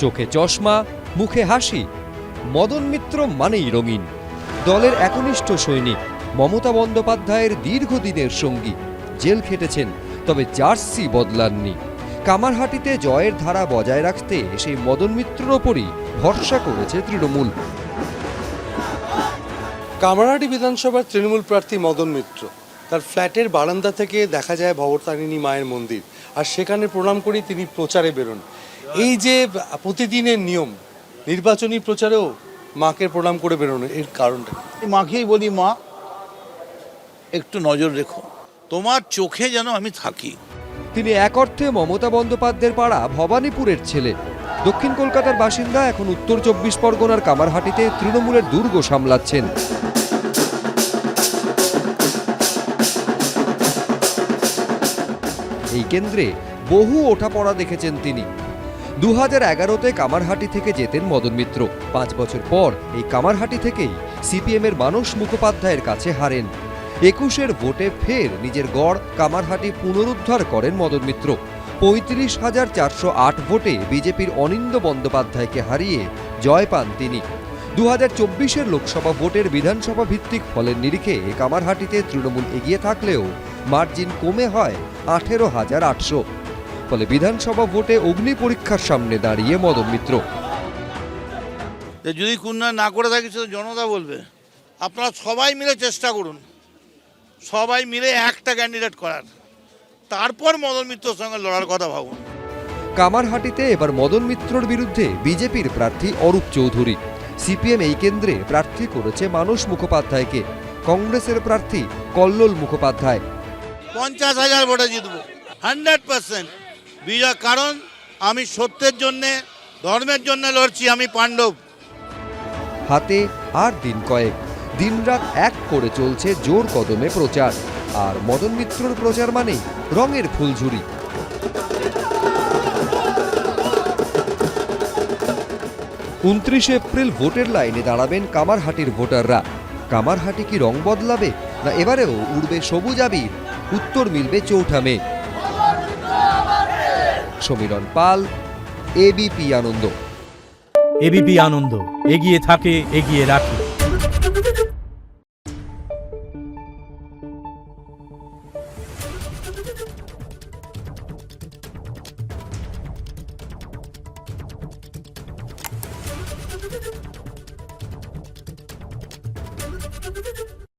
চোখে চশমা, মুখে হাসি, মদন মিত্র মানেই রঙিন। দলের একনিষ্ঠ সৈনিক, মমতা বন্দ্যোপাধ্যায়ের দীর্ঘদিনের সঙ্গী। জেল খেটেছেন, তবে জার্সি বদলাননি। কামারহাটিতে জয়ের ধারা বজায় রাখতে সেই মদন মিত্রের ওপরই ভরসা করেছে তৃণমূল। কামারহাটি বিধানসভার তৃণমূল প্রার্থী মদন মিত্র, তার ফ্ল্যাটের বারান্দা থেকে দেখা যায় ভবতারিণী মায়ের মন্দির, আর সেখানে প্রণাম করেই তিনি প্রচারে বেরোন। এই যে প্রতিদিনের নিয়ম, নির্বাচনী প্রচারেও মাকে প্রণাম করে বেরোনো, এর কারণটা মাকেই বলি, মা একটু নজর রেখো, তোমার চোখে যেন আমি থাকি। তিনি এক অর্থে মমতা বন্দ্যোপাধ্যায়ের পাড়া ভবানীপুরের ছেলে। দক্ষিণ কলকাতার বাসিন্দা, এখন উত্তর 24 পরগনার কামারহাটিতে তৃণমূলের দুর্গ সামলাচ্ছেন। এই কেন্দ্রে বহু ওঠাপড়া দেখেছেন তিনি। 2011-তে কামারহাটি থেকে জেতেন মদন মিত্র। 5 বছর পর এই কামারহাটি থেকেই সিপিএমের মানস মুখোপাধ্যায়ের কাছে হারেন। 21-এর ভোটে ফের নিজের গড় কামারহাটি পুনরুদ্ধার করেন মদন মিত্র। 35,408 ভোটে বিজেপির অনিন্দ বন্দ্যোপাধ্যায়কে হারিয়ে জয় পান তিনি। 2024-এর লোকসভা ভোটের বিধানসভা ভিত্তিক ফলের নিরিখে কামারহাটিতে তৃণমূল এগিয়ে থাকলেও মার্জিন কমে হয় 18,800। ফলে বিধানসভা ভোটে অগ্নি পরীক্ষার সামনে দাঁড়িয়ে মদন মিত্র। যদি উন্নয়ন না করে থাকি সেটা জনতা বলবে। আপনারা সবাই মিলে চেষ্টা করুন, সবাই মিলে একটা ক্যান্ডিডেট করার, তারপর মদন মিত্রর সঙ্গে লড়ার কথা ভাবুন। কামারহাটিতে এবার মদন মিত্রর বিরুদ্ধে বিজেপির প্রার্থী অরূপ চৌধুরী। সিপিএম এই কেন্দ্রে প্রার্থী করেছে মানস মুখোপাধ্যায়কে। কংগ্রেসের প্রার্থী কল্লোল মুখোপাধ্যায়। 50,000 ভোটে জিতবো, 100% বিজয়। কারণ আমি সত্যের জন্যে, ধর্মের জন্য লড়ছি, আমি পাণ্ডব। হাতে আর দিন কয়েক, দিনরাত এক করে চলছে জোর কদমে প্রচার। আর মদন মিত্রর প্রচার মানেই রঙের ফুলঝুরি। 29 এপ্রিল ভোটের লাইনে দাঁড়াবেন কামারহাটির ভোটাররা। কামারহাটি কি রং বদলাবে, না এবারেও উড়বে সবুজ আবির? উত্তর মিলবে 4 মে। সমীরণ পাল, এবিপি আনন্দ। এবিপি আনন্দ, এগিয়ে থাকে, এগিয়ে রাখে।